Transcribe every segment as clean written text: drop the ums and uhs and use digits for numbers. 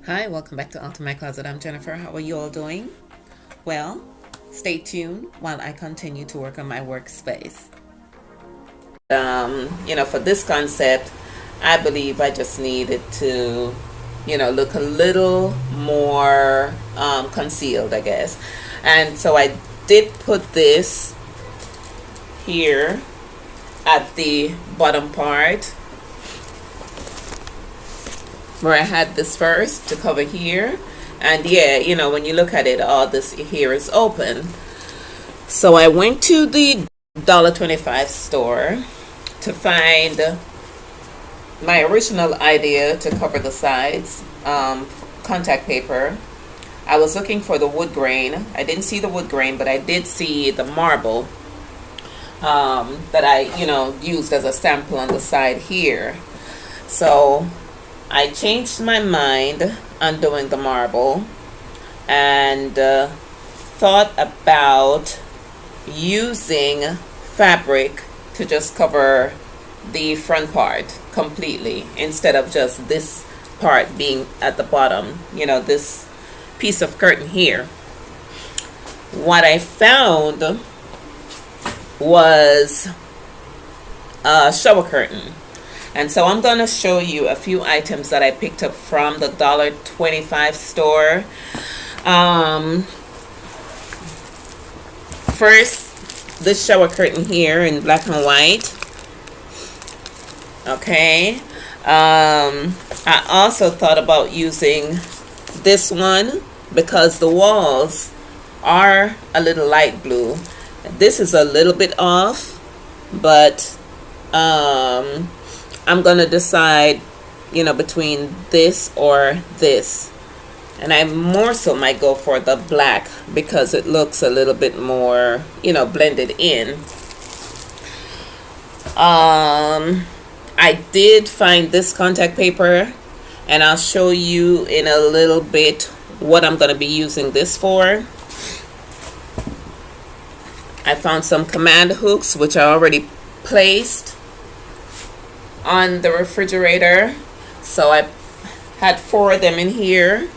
Hi, welcome back to Alter My Closet. I'm Jennifer. How are you all doing? Well, stay tuned while I continue to work on my workspace. For this concept, I believe I just needed to, look a little more concealed, I guess. And so I did put this here at the bottom part where I had this first to cover here. And yeah, when you look at it, all this here is open. So I went to the $1.25 store to find my original idea to cover the sides, contact paper. I was looking for the wood grain. I didn't see the wood grain, but I did see the marble that I, used as a sample on the side here. So I changed my mind on doing the marble and thought about using fabric to just cover the front part completely instead of just this part being at the bottom, this piece of curtain here. What I found was a shower curtain. And so I'm going to show you a few items that I picked up from the $1.25 store. First, this shower curtain here in black and white. Okay. I also thought about using this one because the walls are a little light blue. This is a little bit off, but I'm going to decide, between this or this. And I more so might go for the black because it looks a little bit more, blended in. I did find this contact paper, and I'll show you in a little bit what I'm going to be using this for. I found some command hooks, which I already placed on the refrigerator. So I had 4 of them in here.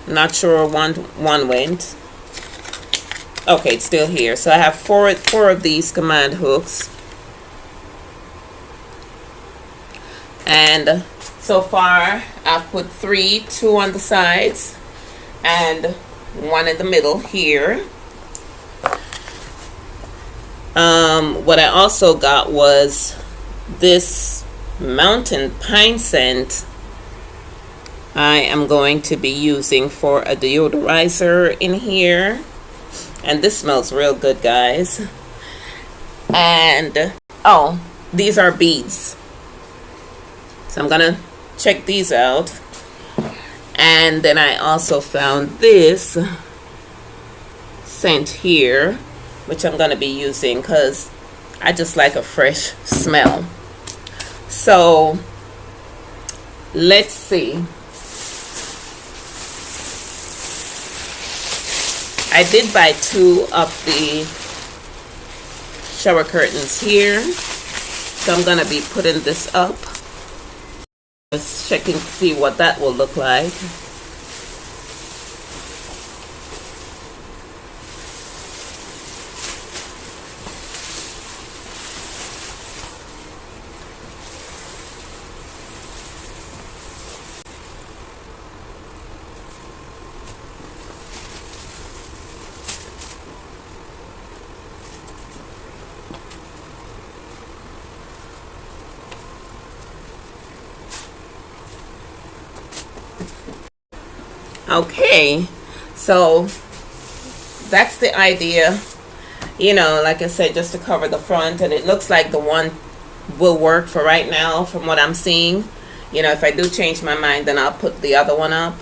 Not sure one went. Okay, it's still here. So I have four of these command hooks. And so far I've put 3, 2 on the sides and 1 in the middle here. What I also got was this mountain pine scent I am going to be using for a deodorizer in here. And this smells real good, guys. And oh, these are beads. So I'm gonna check these out. And then I also found this scent here, which I'm gonna be using because I just like a fresh smell. So let's see. I did buy 2 of the shower curtains here. So I'm gonna be putting this up. Just checking to see what that will look like. Okay, so that's the idea, like I said, just to cover the front, and it looks like the one will work for right now from what I'm seeing. If I do change my mind, then I'll put the other one up.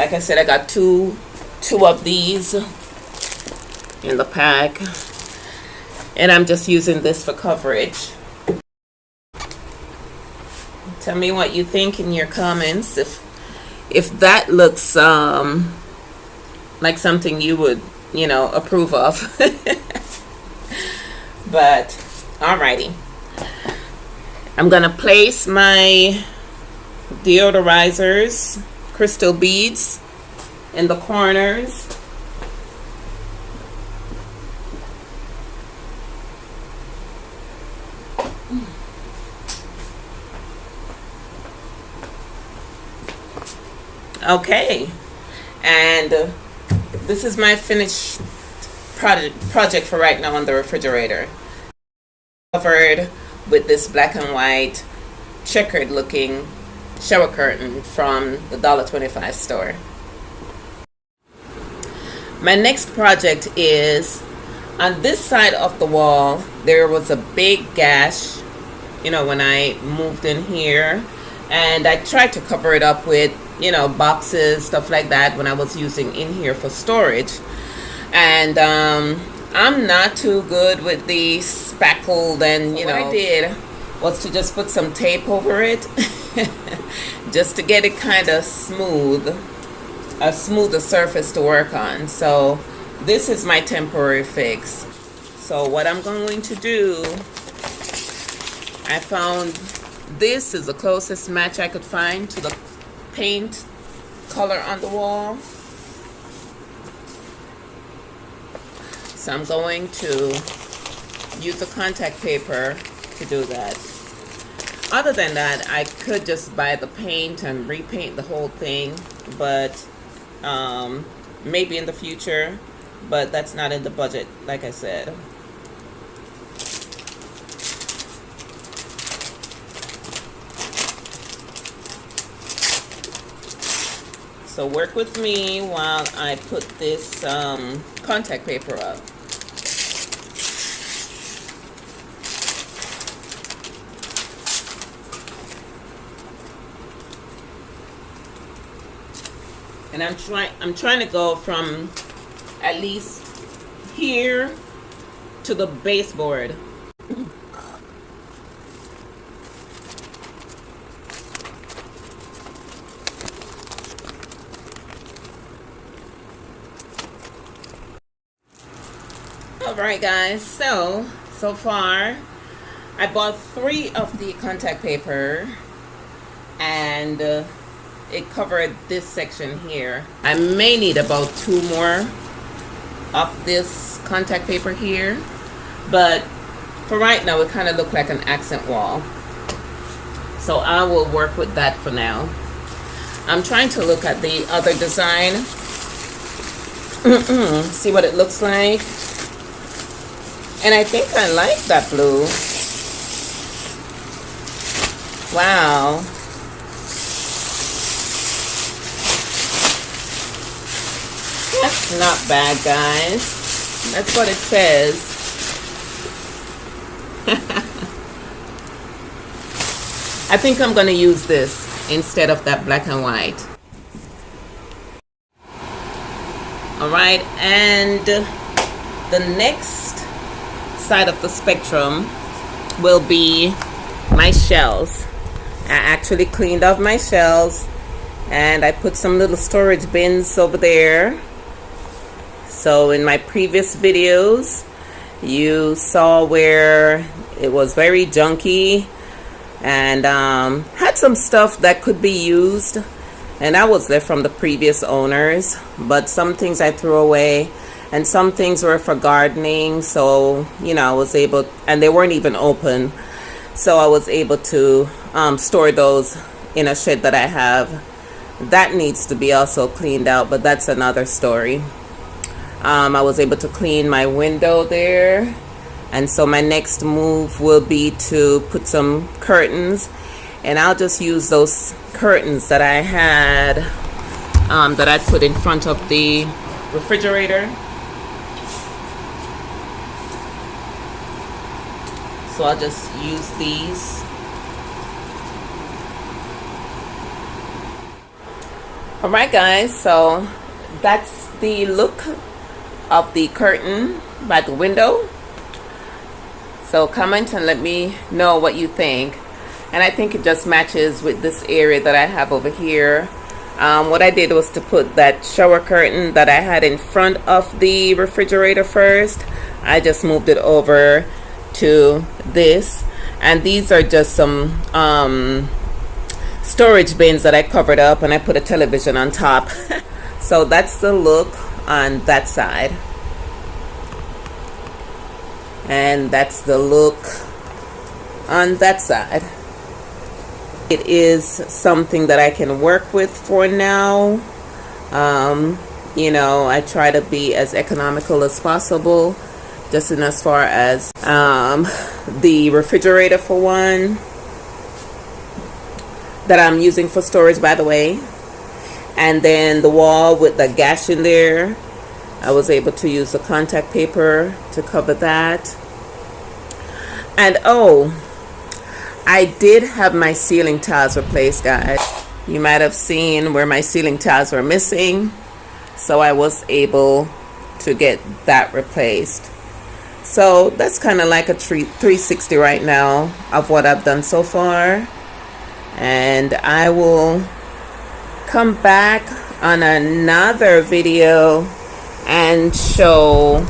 Like I said, I got two of these in the pack, and I'm just using this for coverage. Tell me what you think in your comments if that looks like something you would, approve of. But alrighty, I'm gonna place my deodorizers crystal beads in the corners. Okay, and this is my finished project for right now on the refrigerator. Covered with this black and white checkered looking shower curtain from the $1.25 store. My next project is on this side of the wall. There was a big gash, you know, when I moved in here, and I tried to cover it up with, you know, boxes, stuff like that when I was using in here for storage. And I'm not too good with the spackled, and you know, what I did was to just put some tape over it just to get it kind of smooth, a smoother surface to work on. So this is my temporary fix. So what I'm going to do, I found this is the closest match I could find to the paint color on the wall. So I'm going to use the contact paper to do that. Other than that, I could just buy the paint and repaint the whole thing, but maybe in the future, but that's not in the budget, like I said. So work with me while I put this contact paper up. And I'm trying to go from at least here to the baseboard. Alright guys, so far I bought 3 of the contact paper, and it covered this section here. I may need about 2 more of this contact paper here, but for right now it kind of looked like an accent wall, so I will work with that for now. I'm trying to look at the other design, see what it looks like. And I think I like that blue. Wow. That's not bad, guys. That's what it says. I think I'm going to use this instead of that black and white. Alright, and the next side of the spectrum will be my shelves. I actually cleaned off my shelves and I put some little storage bins over there. So in my previous videos you saw where it was very junky and had some stuff that could be used, and that was there from the previous owners, but some things I threw away. And some things were for gardening, so you know I was able, and they weren't even open, so I was able to store those in a shed that I have. That needs to be also cleaned out, but that's another story. I was able to clean my window there, and so my next move will be to put some curtains, and I'll just use those curtains that I had that I put in front of the refrigerator. So I'll just use these. Alright guys, so that's the look of the curtain by the window. So comment and let me know what you think. And I think it just matches with this area that I have over here. What I did was to put that shower curtain that I had in front of the refrigerator first. I just moved it over to this, and these are just some storage bins that I covered up, and I put a television on top. So that's the look on that side, and that's the look on that side. It is something that I can work with for now. You know, I try to be as economical as possible, just in as far as the refrigerator, for one, that I'm using for storage, by the way. And then the wall with the gash in there, I was able to use the contact paper to cover that. And oh, I did have my ceiling tiles replaced, guys. You might have seen where my ceiling tiles were missing, so I was able to get that replaced. So that's kind of like a 360 right now of what I've done so far. And I will come back on another video and show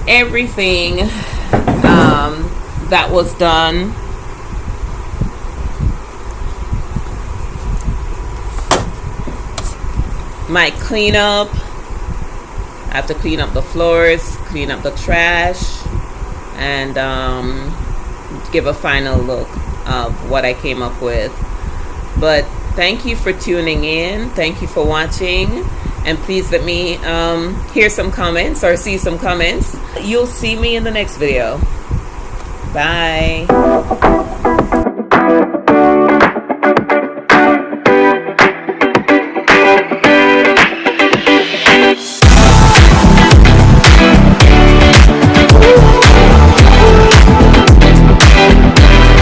everything that was done. My cleanup. I have to clean up the floors, clean up the trash, and give a final look of what I came up with. But thank you for tuning in. Thank you for watching. And please let me hear some comments or see some comments. You'll see me in the next video. Bye.